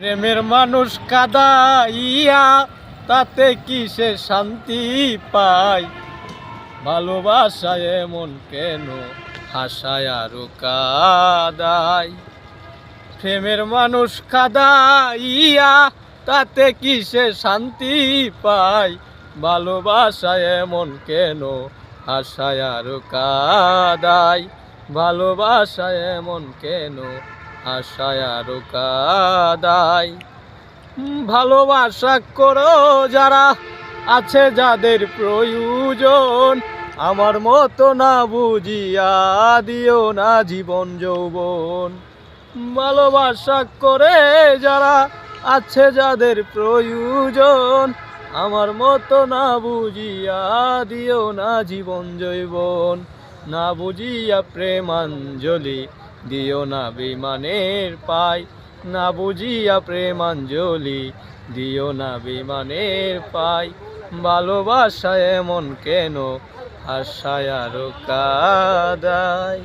প্রেমের মানুষ কাদাইয়া তাতে কিসে শান্তি পায়, ভালোবাসায় এমন কেন হাসায় আরো কাদায়। প্রেমের মানুষ কাদাইয়া তাতে কিসে শান্তি পায়, ভালোবাসায় এমন কেন হাসায় আরো কাদায়। ভালোবাসায় এমন কেন হাসায় আরো কাদায়। ভালোবাসা করো যারা, আছে যাদের প্রয়োজন, আমার মতো না বুঝিয়া দিও না জীবন যৌবন। ভালোবাসা করে যারা, আছে যাদের প্রয়োজন, আমার মতো না বুঝিয়া দিও না জীবন যৌবন। না বুঝিয়া প্রেমাঞ্জলি দিও না বিমানের পায়, না বুঝিয়া প্রেমাঞ্জলি দিও না বিমানের পায়। ভালোবাসা এমন কেন হাসায় আরো কাদায়।